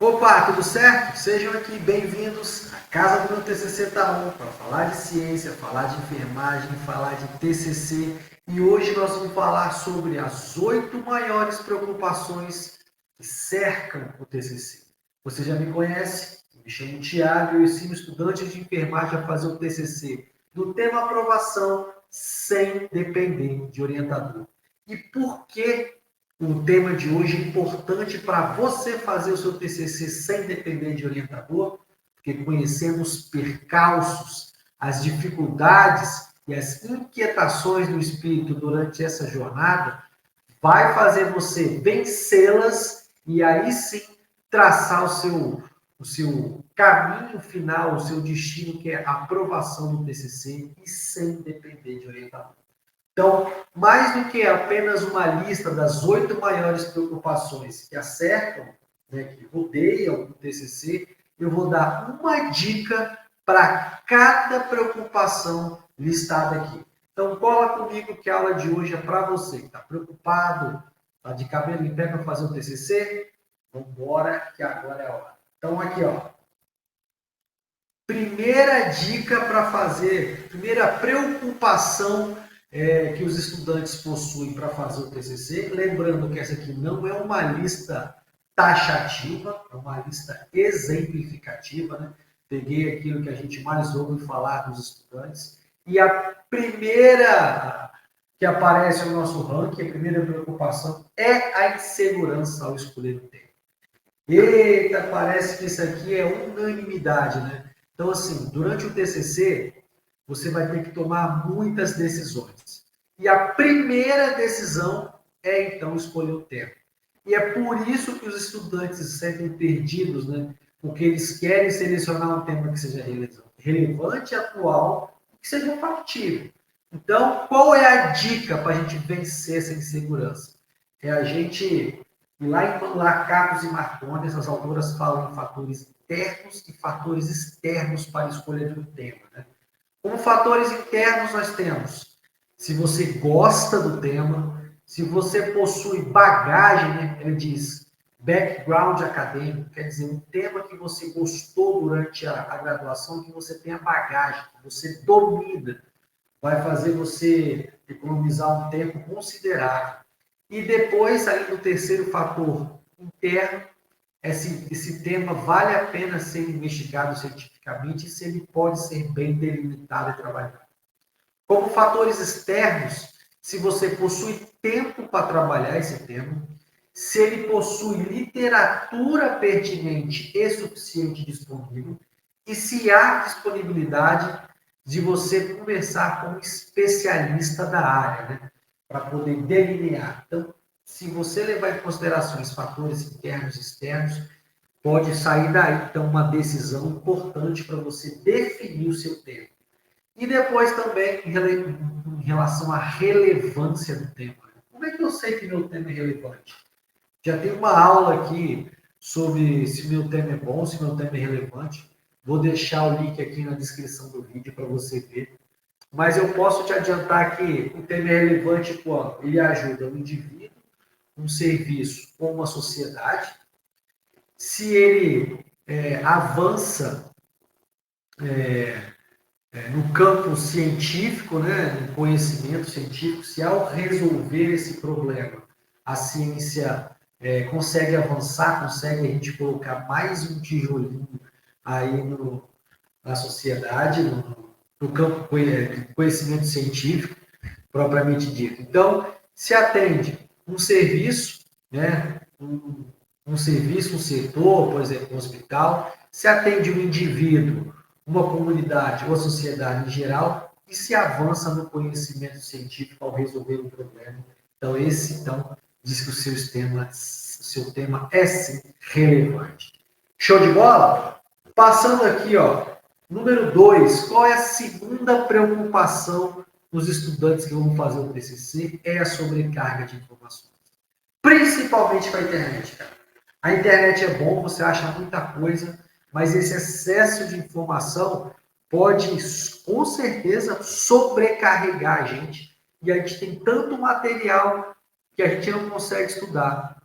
Opa, tudo certo? Sejam aqui bem-vindos. A casa do meu TCC tá on para falar de ciência, falar de enfermagem, falar de TCC. E hoje nós vamos falar sobre as 8 maiores preocupações que cercam o TCC. Você já me conhece? Eu me chamo Thiago e eu ensino estudantes de enfermagem a fazer o TCC no tema aprovação sem depender de orientador. E por que o tema de hoje é importante para você fazer o seu TCC sem depender de orientador, porque conhecendo os percalços, as dificuldades e as inquietações do espírito durante essa jornada, vai fazer você vencê-las e aí sim traçar o seu caminho final, o seu destino, que é a aprovação do TCC e sem depender de orientador. Então, mais do que apenas uma lista das 8 maiores preocupações que acercam, né, que rodeiam o TCC, eu vou dar uma dica para cada preocupação listada aqui. Então, cola comigo que a aula de hoje é para você que está preocupado, está de cabelo em pé para fazer o TCC. Vamos embora, que agora é a hora. Então, aqui, ó. Primeira dica para fazer, primeira preocupação que os estudantes possuem para fazer o TCC. Lembrando que essa aqui não é uma lista taxativa, é uma lista exemplificativa, né? Peguei aquilo que a gente mais ouve falar dos estudantes. E a primeira que aparece no nosso ranking, a primeira preocupação, é a insegurança ao escolher o tema. Eita, parece que isso aqui é unanimidade, né? Então, assim, durante o TCC, você vai ter que tomar muitas decisões. E a primeira decisão é, então, escolher o tema. E é por isso que os estudantes se sentem perdidos, né? Porque eles querem selecionar um tema que seja relevante, atual, que seja factível. Então, qual é a dica para a gente vencer essa insegurança? É a gente e lá em Lakatos e Marconi, essas autoras falam em fatores internos e fatores externos para a escolha de um tema. Né? Como fatores internos, nós temos se você gosta do tema, se você possui bagagem, né? Ele diz background acadêmico, quer dizer, um tema que você gostou durante a graduação, que você tenha bagagem, que você domina, vai fazer você economizar um tempo considerável. E depois, aí no terceiro fator interno, esse tema vale a pena ser investigado cientificamente e se ele pode ser bem delimitado e trabalhado. Como fatores externos, se você possui tempo para trabalhar esse tema, se ele possui literatura pertinente e suficiente disponível, e se há disponibilidade de você conversar com um especialista da área, né? Para poder delinear. Então, se você levar em consideração os fatores internos e externos, pode sair daí, então, uma decisão importante para você definir o seu tema. E depois também, em relação à relevância do tema. Como é que eu sei que meu tema é relevante? Já tem uma aula aqui sobre se meu tema é bom, se meu tema é relevante. Vou deixar o link aqui na descrição do vídeo para você ver. Mas eu posso te adiantar que o tema é relevante quando ele ajuda um indivíduo, um serviço ou uma sociedade. Se ele avança no campo científico, né, no conhecimento científico, se ao resolver esse problema a ciência consegue avançar, consegue a gente colocar mais um tijolinho aí na sociedade, no campo de conhecimento científico, propriamente dito. Então, se atende um serviço, né, um serviço, um setor, por exemplo, um hospital, se atende um indivíduo, uma comunidade ou a sociedade em geral, e se avança no conhecimento científico ao resolver um problema. Então, diz que o seu tema é sim relevante. Show de bola? Passando aqui, ó, número 2, qual é a segunda preocupação dos estudantes que vão fazer o TCC? É a sobrecarga de informações. Principalmente com a internet, cara. A internet é bom, você acha muita coisa, mas esse excesso de informação pode, com certeza, sobrecarregar a gente. E a gente tem tanto material que a gente não consegue estudar.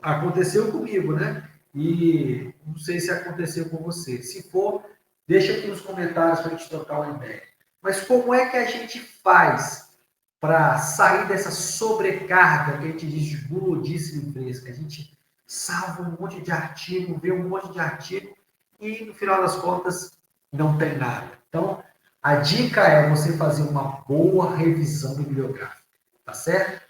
Aconteceu comigo, né? e não sei se aconteceu com você. Se for, deixa aqui nos comentários para a gente trocar uma ideia. Mas como é que a gente faz para sair dessa sobrecarga que a gente diz de gulodice fresca? A gente salva um monte de artigo, vê um monte de artigo e, no final das contas, não tem nada. Então, a dica é você fazer uma boa revisão bibliográfica, tá certo?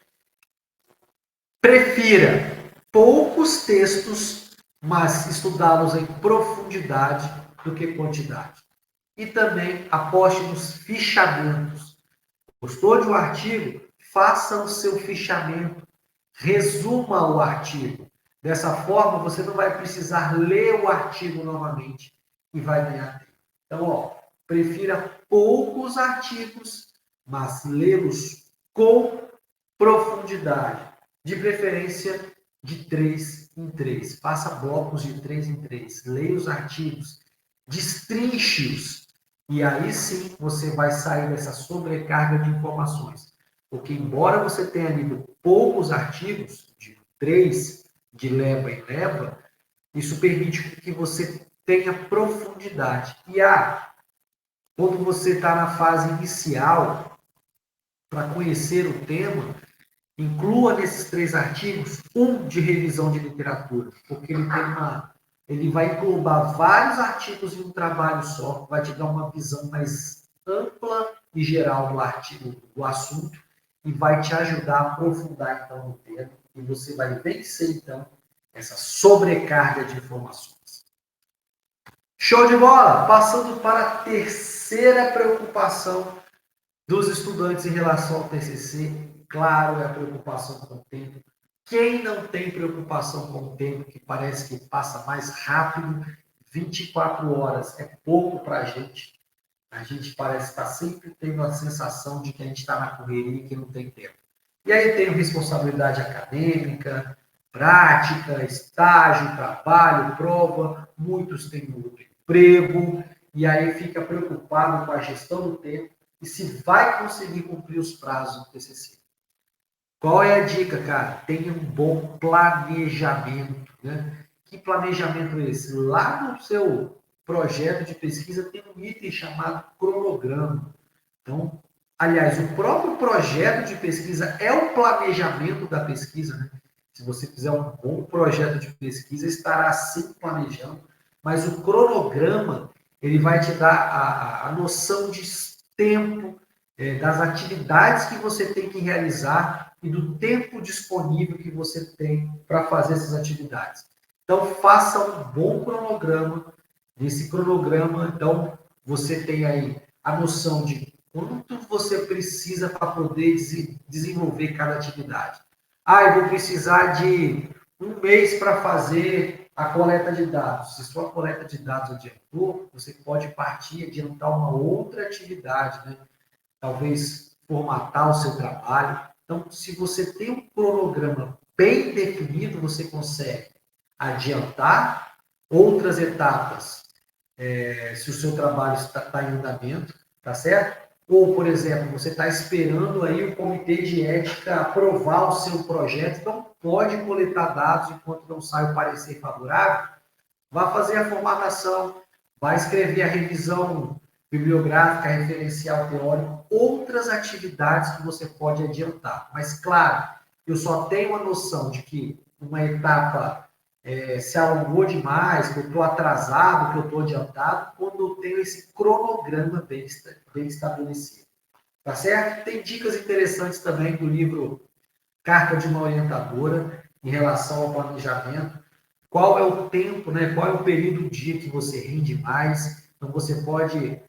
Prefira poucos textos, mas estudá-los em profundidade do que quantidade. E também aposte nos fichamentos. Gostou de um artigo? Faça o seu fichamento. Resuma o artigo. Dessa forma, você não vai precisar ler o artigo novamente e vai ganhar tempo. Então, prefira poucos artigos, mas lê-los com profundidade. De preferência, de 3 em 3. Faça blocos de 3 em 3. Leia os artigos, destrinche-os. E aí sim você vai sair dessa sobrecarga de informações. Porque, embora você tenha lido poucos artigos, de 3, de leva em leva, isso permite que você tenha profundidade. E quando você está na fase inicial, para conhecer o tema, inclua nesses 3 artigos um de revisão de literatura, porque ele vai englobar vários artigos em um trabalho só, vai te dar uma visão mais ampla e geral do artigo, do assunto, e vai te ajudar a aprofundar então no tema, e você vai vencer então essa sobrecarga de informações. Show de bola! Passando para a terceira preocupação dos estudantes em relação ao TCC, claro, é a preocupação com o tempo. Quem não tem preocupação com o tempo, que parece que passa mais rápido, 24 horas é pouco para a gente. A gente parece estar sempre tendo a sensação de que a gente está na correria e que não tem tempo. E aí tem responsabilidade acadêmica, prática, estágio, trabalho, prova, muitos têm outro emprego, e aí fica preocupado com a gestão do tempo e se vai conseguir cumprir os prazos do TCC. Qual é a dica, cara? Tenha um bom planejamento, né? Que planejamento é esse? Lá no seu projeto de pesquisa tem um item chamado cronograma. Então, aliás, o próprio projeto de pesquisa é o planejamento da pesquisa, né? Se você fizer um bom projeto de pesquisa, estará sempre planejando, mas o cronograma, ele vai te dar a noção de tempo, das atividades que você tem que realizar e do tempo disponível que você tem para fazer essas atividades. Então, faça um bom cronograma. Nesse cronograma, então, você tem aí a noção de quanto você precisa para poder desenvolver cada atividade. Eu vou precisar de um mês para fazer a coleta de dados. Se sua coleta de dados adiantou, você pode partir e adiantar uma outra atividade, né? Talvez formatar o seu trabalho. Então, se você tem um cronograma bem definido, você consegue adiantar outras etapas, se o seu trabalho está em andamento, tá certo? Ou, por exemplo, você está esperando aí o comitê de ética aprovar o seu projeto, então pode coletar dados enquanto não sai o parecer favorável, vai fazer a formatação, vai escrever a revisão bibliográfica, referencial teórico, outras atividades que você pode adiantar. Mas, claro, eu só tenho a noção de que uma etapa se alongou demais, que eu estou atrasado, que eu estou adiantado, quando eu tenho esse cronograma bem estabelecido. Tá certo? Tem dicas interessantes também do livro Carta de uma Orientadora em relação ao planejamento. Qual é o tempo, né? Qual é o período do dia que você rende mais? Então, você pode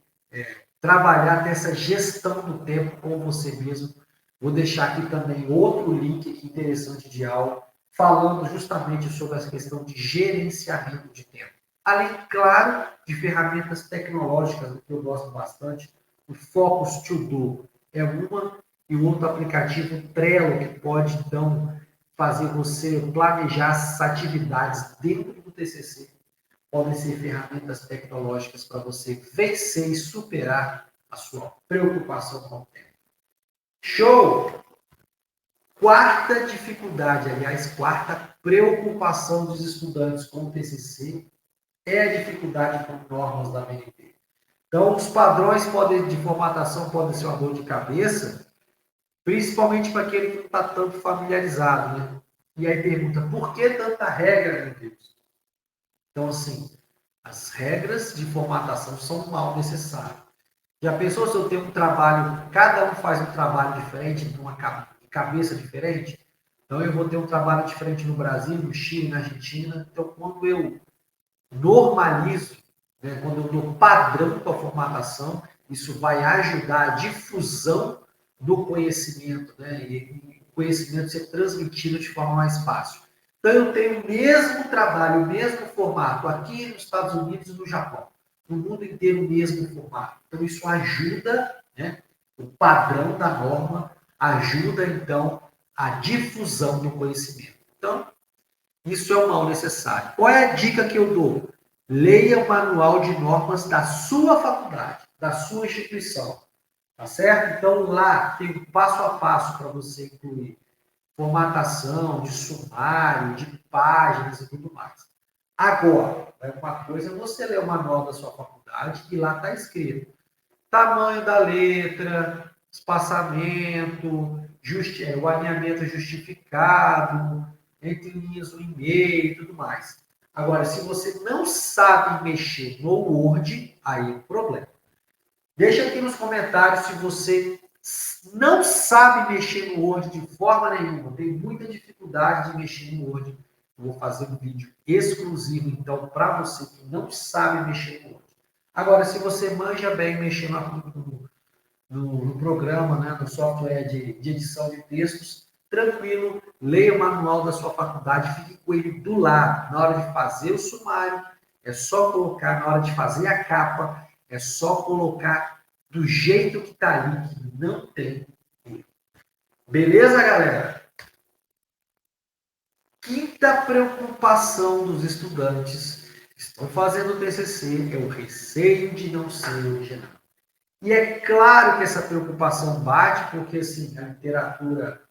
trabalhar nessa gestão do tempo com você mesmo. Vou deixar aqui também outro link aqui interessante de aula, falando justamente sobre essa questão de gerenciamento de tempo. Além, claro, de ferramentas tecnológicas, que eu gosto bastante. O Focus To Do é uma, e o outro aplicativo, Trello, que pode, então, fazer você planejar as atividades dentro do TCC. Podem ser ferramentas tecnológicas para você vencer e superar a sua preocupação com o tempo. Show! quarta dificuldade, aliás, quarta preocupação dos estudantes com o TCC é a dificuldade com normas da BNT. Então, os padrões de formatação podem ser uma dor de cabeça, principalmente para aquele que não está tanto familiarizado, né? E aí pergunta, por que tanta regra, meu Deus? Então, assim, as regras de formatação são mal necessárias. Já pensou se eu tenho um trabalho, cada um faz um trabalho diferente, de uma cabeça diferente? Então, eu vou ter um trabalho diferente no Brasil, no Chile, na Argentina. Então, quando eu normalizo, né, quando eu dou padrão para a formatação, isso vai ajudar a difusão do conhecimento, né, e o conhecimento ser transmitido de forma mais fácil. Então, eu tenho o mesmo trabalho, o mesmo formato aqui nos Estados Unidos e no Japão. No mundo inteiro, o mesmo formato. Então, isso ajuda, né, o padrão da norma ajuda, então, a difusão do conhecimento. Então, isso é um mal necessário. Qual é a dica que eu dou? Leia o manual de normas da sua faculdade, da sua instituição. Tá certo? Então, lá tem um passo a passo para você incluir formatação, de sumário, de páginas e tudo mais. Agora, uma coisa é você ler o manual da sua faculdade e lá está escrito tamanho da letra, espaçamento, o alinhamento justificado, entre linhas do e-mail e tudo mais. Agora, se você não sabe mexer no Word, aí é um problema. Deixa aqui nos comentários se você não sabe mexer no Word de forma nenhuma, tem muita dificuldade de mexer no Word. Eu vou fazer um vídeo exclusivo, então, para você que não sabe mexer no Word. Agora, se você manja bem mexer no programa, né, no software de edição de textos, tranquilo, leia o manual da sua faculdade, fique com ele do lado. Na hora de fazer o sumário, é só colocar, na hora de fazer a capa, é só colocar do jeito que está ali, que não tem erro. Beleza, galera? Quinta preocupação dos estudantes que estão fazendo o TCC é o receio de não ser original. E é claro que essa preocupação bate, porque assim, a literatura,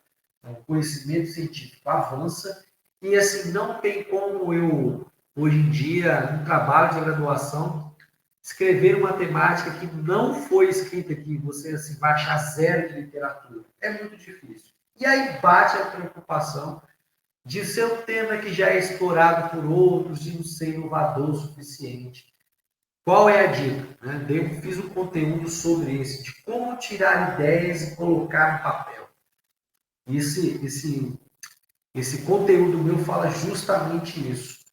o conhecimento científico avança, e assim, não tem como eu, hoje em dia, no trabalho de graduação, escrever uma temática que não foi escrita aqui, você assim, vai achar zero de literatura. É muito difícil. E aí bate a preocupação de ser um tema que já é explorado por outros, de não ser inovador o suficiente. Qual é a dica? Eu fiz um conteúdo sobre esse, de como tirar ideias e colocar no papel. Esse conteúdo meu fala justamente isso.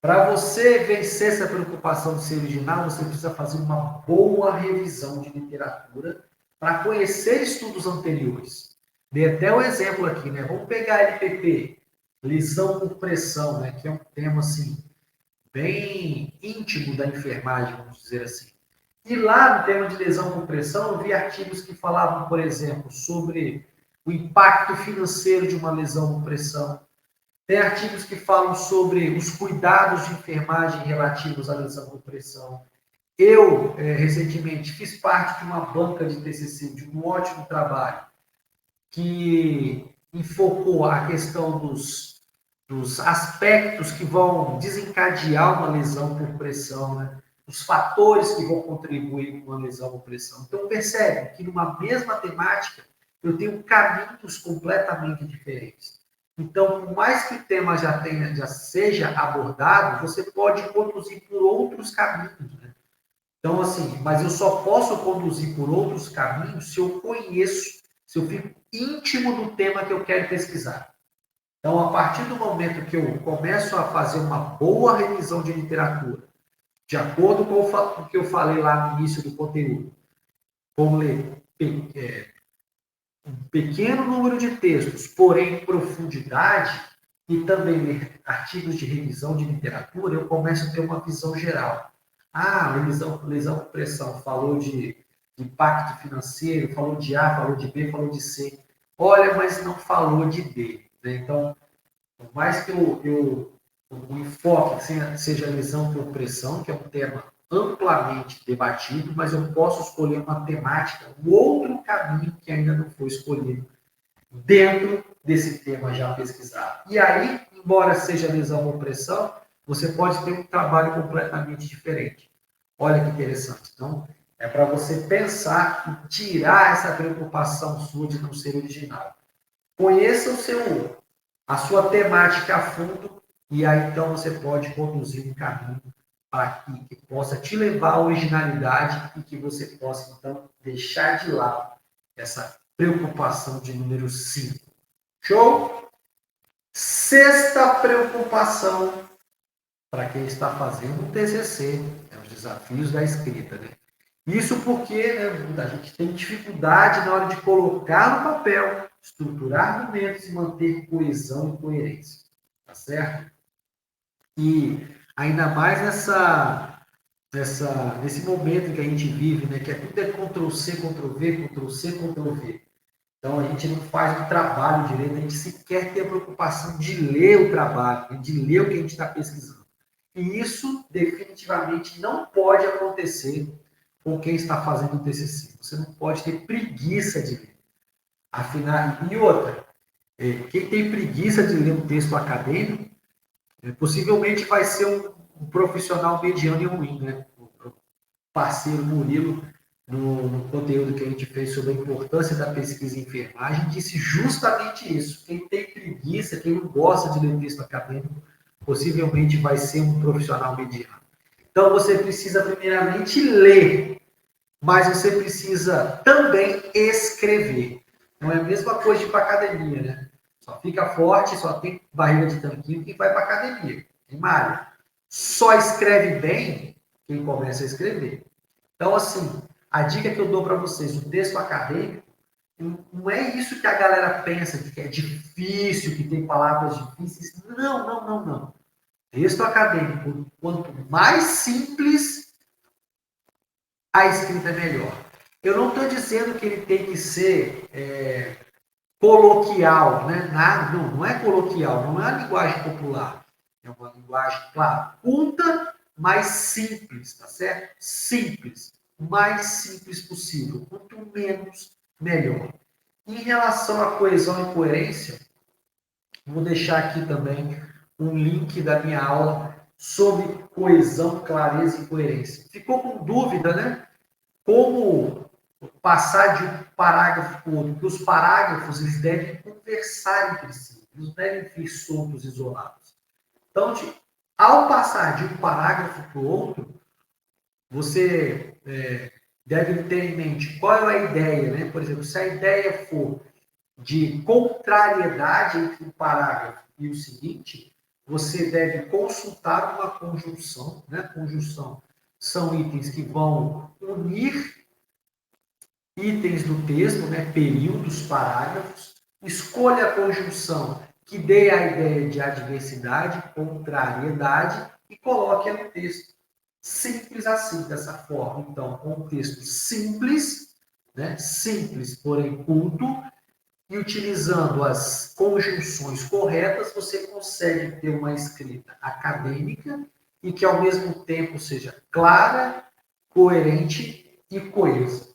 Para você vencer essa preocupação de ser original, você precisa fazer uma boa revisão de literatura para conhecer estudos anteriores. Dei até um exemplo aqui, né? Vamos pegar LPP, lesão por pressão, né? Que é um tema assim bem íntimo da enfermagem, vamos dizer assim. E lá no tema de lesão por pressão, eu vi artigos que falavam, por exemplo, sobre o impacto financeiro de uma lesão por pressão. Tem artigos que falam sobre os cuidados de enfermagem relativos à lesão por pressão. Eu, recentemente, fiz parte de uma banca de TCC, de um ótimo trabalho, que enfocou a questão dos aspectos que vão desencadear uma lesão por pressão, né? Os fatores que vão contribuir com uma lesão por pressão. Então, percebe que numa mesma temática, eu tenho caminhos completamente diferentes. Então, por mais que o tema já seja abordado, você pode conduzir por outros caminhos, né? Então, assim, mas eu só posso conduzir por outros caminhos se eu conheço, se eu fico íntimo do tema que eu quero pesquisar. Então, a partir do momento que eu começo a fazer uma boa revisão de literatura, de acordo com o que eu falei lá no início do conteúdo, como ler um pequeno número de textos, porém em profundidade, e também ler artigos de revisão de literatura, eu começo a ter uma visão geral. Ah, lesão por pressão, falou de impacto financeiro, falou de A, falou de B, falou de C. Olha, mas não falou de D. Né? Então, por mais que o enfoque seja lesão por pressão, que é um tema amplamente debatido, mas eu posso escolher uma temática, um outro caminho que ainda não foi escolhido dentro desse tema já pesquisado. E aí, embora seja lesão ou pressão, você pode ter um trabalho completamente diferente. Olha que interessante. Então, é para você pensar e tirar essa preocupação sua de não ser original. Conheça a sua temática a fundo e aí então você pode conduzir um caminho para que possa te levar à originalidade e que você possa então deixar de lado essa preocupação de número 5. Show? Sexta preocupação para quem está fazendo um TCC, os desafios da escrita, né? Isso porque, né, a gente tem dificuldade na hora de colocar no papel, estruturar argumentos e manter coesão e coerência, tá certo? E ainda mais nesse momento em que a gente vive, né, que tudo é Ctrl+C, Ctrl+V, Ctrl+C, Ctrl+V. Então, a gente não faz o trabalho direito, a gente sequer tem a preocupação de ler o trabalho, de ler o que a gente está pesquisando. E isso definitivamente não pode acontecer com quem está fazendo o TCC. Você não pode ter preguiça de ler. Afinal, e outra, quem tem preguiça de ler um texto acadêmico, possivelmente vai ser um profissional mediano e ruim, né? O parceiro Murilo, no conteúdo que a gente fez sobre a importância da pesquisa em enfermagem, disse justamente isso. Quem tem preguiça, quem não gosta de ler texto acadêmico, possivelmente vai ser um profissional mediano. Então, você precisa, primeiramente, ler, mas você precisa também escrever. Não é a mesma coisa de ir para academia, né? Só fica forte, só tem barriga de tanquinho quem vai para academia, quem malha. Só escreve bem quem começa a escrever. Então, assim, a dica que eu dou para vocês, o texto acadêmico, não é isso que a galera pensa, que é difícil, que tem palavras difíceis. Não, não, não, não. Texto acadêmico, quanto mais simples, a escrita é melhor. Eu não estou dizendo que ele tem que ser coloquial, né? Não, não é coloquial, não é uma linguagem popular. É uma linguagem, claro, culta, mas simples, tá certo? Simples. O mais simples possível. Quanto menos, melhor. Em relação à coesão e coerência, vou deixar aqui também um link da minha aula sobre coesão, clareza e coerência. Ficou com dúvida, né? Como passar de um parágrafo para o outro? Porque os parágrafos eles devem conversar entre si, eles não devem vir soltos, isolados. Então, ao passar de um parágrafo para o outro, você deve ter em mente qual é a ideia, né? Por exemplo, se a ideia for de contrariedade entre o parágrafo e o seguinte, você deve consultar uma conjunção, né? Conjunção são itens que vão unir itens do texto, né? Períodos, parágrafos. Escolha a conjunção que dê a ideia de adversidade, contrariedade e coloque-a no texto. Simples assim, dessa forma. Então, um texto simples, né? Simples, porém culto, e utilizando as conjunções corretas, você consegue ter uma escrita acadêmica e que, ao mesmo tempo, seja clara, coerente e coesa.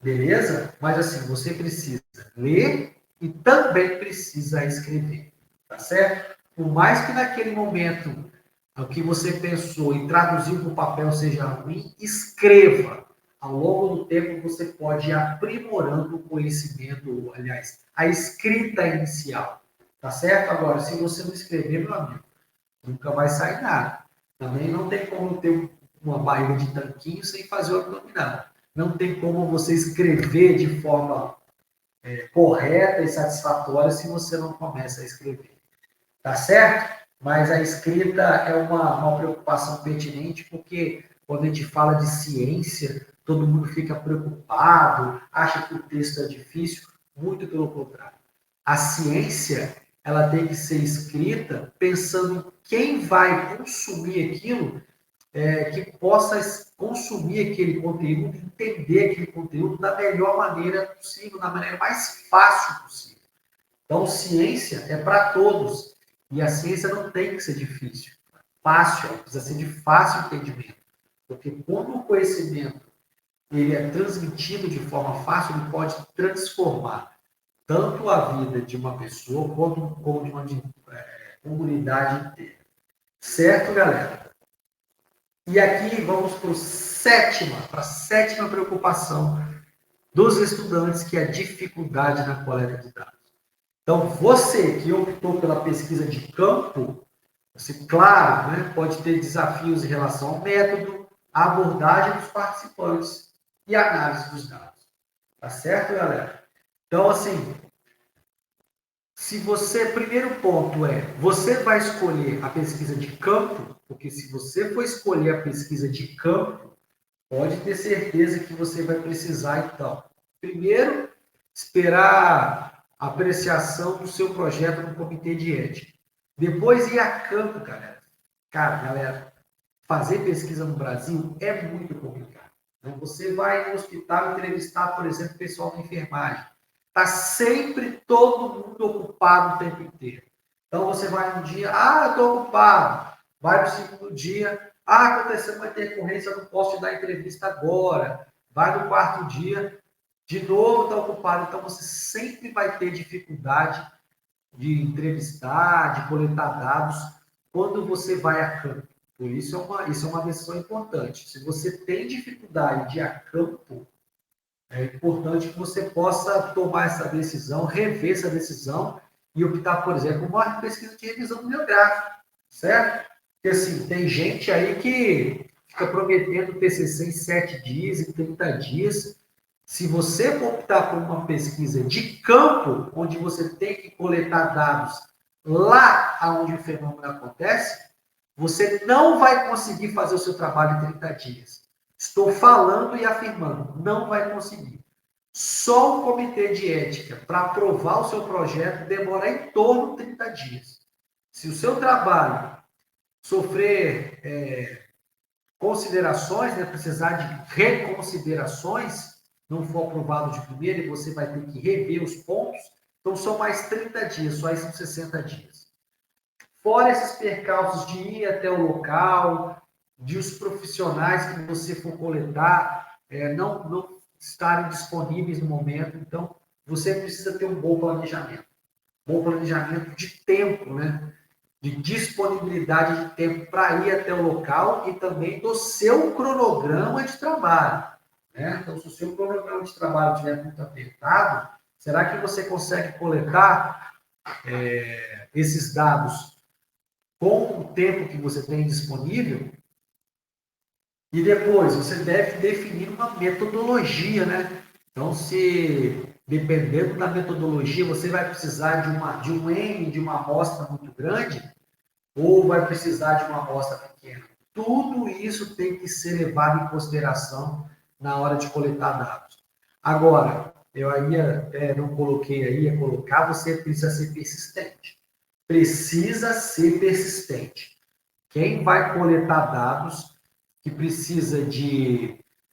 Beleza? Mas, assim, você precisa ler e também precisa escrever. Tá certo? Por mais que naquele momento o que você pensou e traduziu para o papel seja ruim, escreva. Ao longo do tempo, você pode ir aprimorando o conhecimento, aliás, a escrita inicial. Tá certo? Agora, se você não escrever, meu amigo, nunca vai sair nada. Também não tem como ter uma barriga de tanquinho sem fazer o abdominal. Não tem como você escrever de forma correta e satisfatória se você não começa a escrever. Tá certo? Mas a escrita é uma preocupação pertinente, porque quando a gente fala de ciência, todo mundo fica preocupado, acha que o texto é difícil, muito pelo contrário. A ciência, ela tem que ser escrita pensando em quem vai consumir aquilo, que possa consumir aquele conteúdo, entender aquele conteúdo da melhor maneira possível, da maneira mais fácil possível. Então, ciência é para todos. E a ciência não tem que ser difícil. Fácil, precisa ser de fácil entendimento. Porque quando o conhecimento ele é transmitido de forma fácil, ele pode transformar tanto a vida de uma pessoa como de uma comunidade inteira. Certo, galera? E aqui vamos para a sétima preocupação dos estudantes, que é a dificuldade na coleta de dados. Então, você que optou pela pesquisa de campo, você, claro, né, pode ter desafios em relação ao método, à abordagem dos participantes e à análise dos dados. Tá certo, galera? Então, assim, se você, primeiro ponto você vai escolher a pesquisa de campo, porque se você for escolher a pesquisa de campo, pode ter certeza que você vai precisar, então, primeiro, esperar a apreciação do seu projeto no comitê de ética. Depois ir a campo, galera. Galera, fazer pesquisa no Brasil é muito complicado. Então, você vai no hospital entrevistar, por exemplo, o pessoal da enfermagem. Está sempre todo mundo ocupado o tempo inteiro. Então, você vai um dia, eu estou ocupado. Vai no segundo dia, aconteceu uma intercorrência, eu não posso te dar entrevista agora. Vai no quarto dia, de novo está ocupado. Então, você sempre vai ter dificuldade de entrevistar, de coletar dados, quando você vai a campo. Por isso isso é uma decisão importante. Se você tem dificuldade de ir a campo, é importante que você possa tomar essa decisão, rever essa decisão e optar, por exemplo, por uma pesquisa de revisão bibliográfica, certo? Porque, assim, tem gente aí que fica prometendo TCC em 7 dias, em 30 dias. Se você optar por uma pesquisa de campo, onde você tem que coletar dados lá onde o fenômeno acontece, você não vai conseguir fazer o seu trabalho em 30 dias. Estou falando e afirmando, não vai conseguir. Só o comitê de ética, para aprovar o seu projeto, demora em torno de 30 dias. Se o seu trabalho sofrer considerações, precisar de reconsiderações, não for aprovado de primeira e você vai ter que rever os pontos, então são mais 30 dias, só são 60 dias. Fora esses percalços de ir até o local, de os profissionais que você for coletar não estarem disponíveis no momento, então você precisa ter um bom planejamento. Bom planejamento de tempo, né? De disponibilidade de tempo para ir até o local e também do seu cronograma de trabalho. Né? Então, se o seu cronograma de trabalho estiver muito apertado, será que você consegue coletar esses dados com o tempo que você tem disponível? E depois, você deve definir uma metodologia, né? Então, se dependendo da metodologia, você vai precisar de um N, de uma amostra muito grande, ou vai precisar de uma amostra pequena. Tudo isso tem que ser levado em consideração na hora de coletar dados. Agora, eu não coloquei aí, ia colocar, você precisa ser persistente. Precisa ser persistente. Quem vai coletar dados, que precisa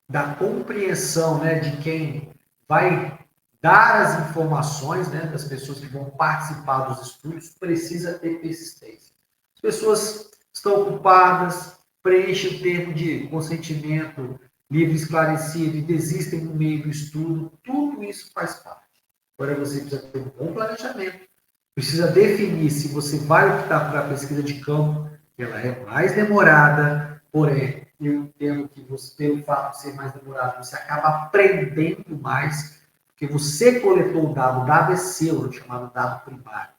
da compreensão, né, de quem vai dar as informações, né, das pessoas que vão participar dos estudos, precisa ter persistência. As pessoas estão ocupadas, preenchem o termo de consentimento livre, esclarecido e desistem no meio do estudo. Tudo isso faz parte. Agora você precisa ter um bom planejamento, precisa definir se você vai optar para a pesquisa de campo, que ela é mais demorada, porém, eu entendo que você, pelo fato de ser mais demorado, você acaba aprendendo mais, porque você coletou o dado é seu, chamado dado primário.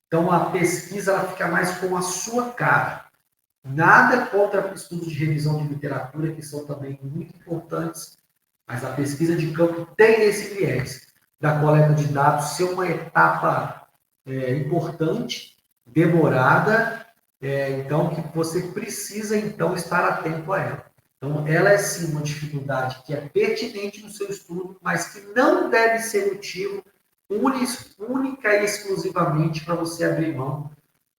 Então, a pesquisa ela fica mais com a sua cara. Nada contra estudos de revisão de literatura, que são também muito importantes, mas a pesquisa de campo tem esse viés da coleta de dados ser uma etapa importante, demorada, então que você precisa, então, estar atento a ela. Então, ela é sim uma dificuldade que é pertinente no seu estudo, mas que não deve ser motivo única e exclusivamente para você abrir mão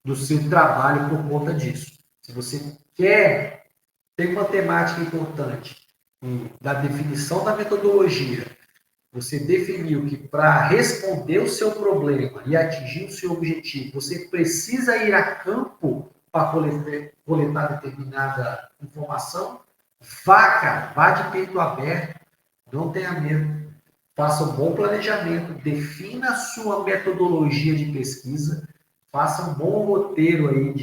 do seu trabalho por conta disso. Se você quer ter uma temática importante da definição da metodologia, você definiu que para responder o seu problema e atingir o seu objetivo, você precisa ir a campo para coletar determinada informação, vá de peito aberto, não tenha medo. faça um bom planejamento, defina a sua metodologia de pesquisa, faça um bom roteiro aí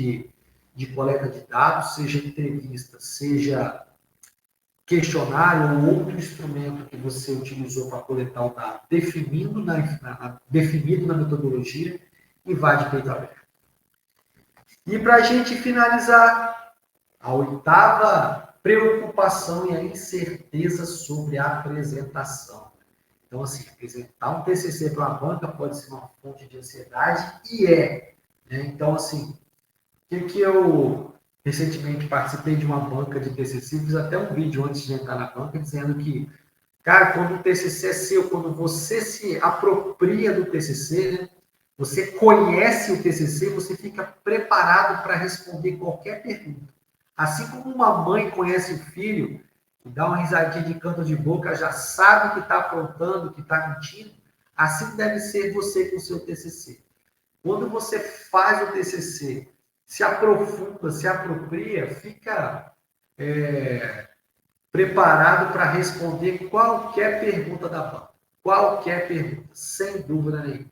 de coleta de dados, seja entrevista, seja questionário ou outro instrumento que você utilizou para coletar o dado, definido na metodologia, e vá de peito aberto. E para a gente finalizar, a oitava preocupação e a incerteza sobre a apresentação. Então, assim, apresentar um TCC para uma banca pode ser uma fonte de ansiedade, e é. Né? Então, assim, o que eu recentemente participei de uma banca de TCC, fiz até um vídeo antes de entrar na banca, dizendo que, cara, quando o TCC é seu, quando você se apropria do TCC, né? Você conhece o TCC, você fica preparado para responder qualquer pergunta. Assim como uma mãe conhece o filho, que dá uma risadinha de canto de boca, já sabe que está aprontando, que está mentindo, assim deve ser você com o seu TCC. Quando você faz o TCC, se aprofunda, se apropria, fica preparado para responder qualquer pergunta da banca. Qualquer pergunta, sem dúvida nenhuma.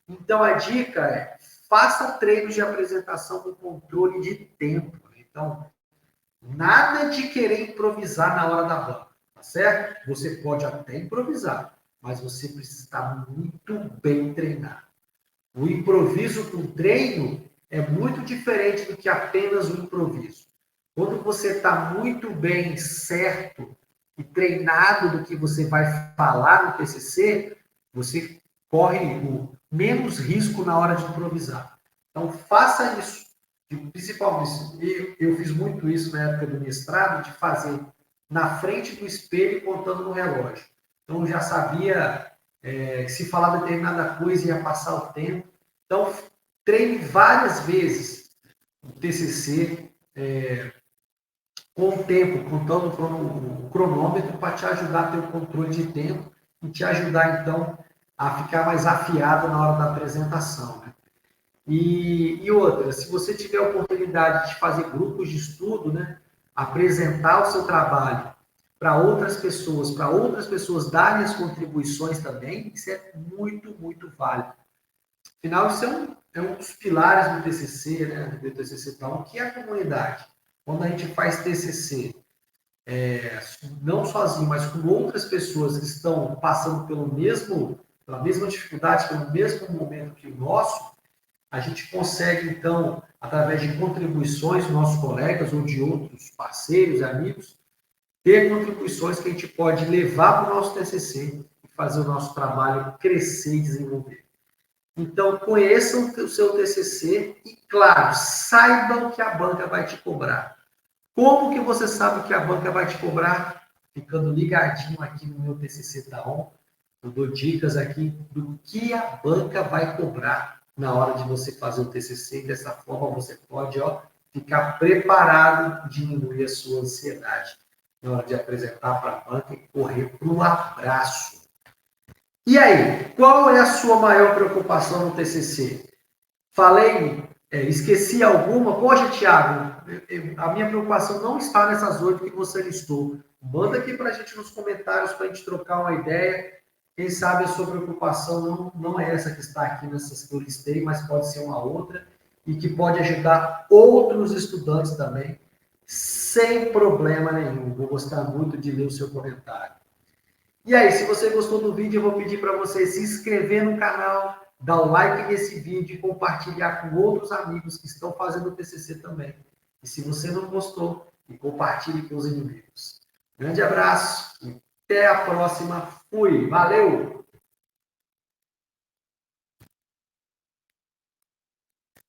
Então, a dica é, faça treinos de apresentação com controle de tempo. Então, nada de querer improvisar na hora da banca, tá certo? Você pode até improvisar, mas você precisa estar muito bem treinado. O improviso com treino é muito diferente do que apenas o improviso. Quando você está muito bem certo e treinado do que você vai falar no TCC, você corre o menos risco na hora de improvisar. Então, faça isso. Principalmente, eu fiz muito isso na época do mestrado, de fazer na frente do espelho contando no relógio. Então, eu já sabia que se falar determinada coisa ia passar o tempo. Então, treine várias vezes o TCC com o tempo, contando o cronômetro para te ajudar a ter o controle de tempo e te ajudar, então, a ficar mais afiado na hora da apresentação. Né? E outra, se você tiver a oportunidade de fazer grupos de estudo, né, apresentar o seu trabalho para outras pessoas darem as contribuições também, isso é muito, muito válido. Afinal, isso é um dos pilares do TCC, né, do TCC tal, que é a comunidade. Quando a gente faz TCC, não sozinho, mas com outras pessoas que estão passando pela mesma dificuldade, pelo mesmo momento que o nosso, a gente consegue, então, através de contribuições dos nossos colegas ou de outros parceiros, amigos, ter contribuições que a gente pode levar para o nosso TCC e fazer o nosso trabalho crescer e desenvolver. Então, conheçam o seu TCC e, claro, saibam que a banca vai te cobrar. Como que você sabe que a banca vai te cobrar? Ficando ligadinho aqui no meu TCC Tá On, eu dou dicas aqui do que a banca vai cobrar na hora de você fazer o TCC, e dessa forma você pode ficar preparado, diminuir a sua ansiedade na hora de apresentar para a banca e correr para o abraço. E aí, qual é a sua maior preocupação no TCC? Falei, esqueci alguma? Poxa, Thiago, a minha preocupação não está nessas 8 que você listou. Manda aqui para a gente nos comentários para a gente trocar uma ideia. Quem sabe a sua preocupação não é essa que está aqui nessas que eu listei, mas pode ser uma outra e que pode ajudar outros estudantes também, sem problema nenhum. Vou gostar muito de ler o seu comentário. E aí, se você gostou do vídeo, eu vou pedir para você se inscrever no canal, dar o like nesse vídeo e compartilhar com outros amigos que estão fazendo o TCC também. E se você não gostou, compartilhe com os inimigos. Grande abraço e até a próxima. Fui! Valeu!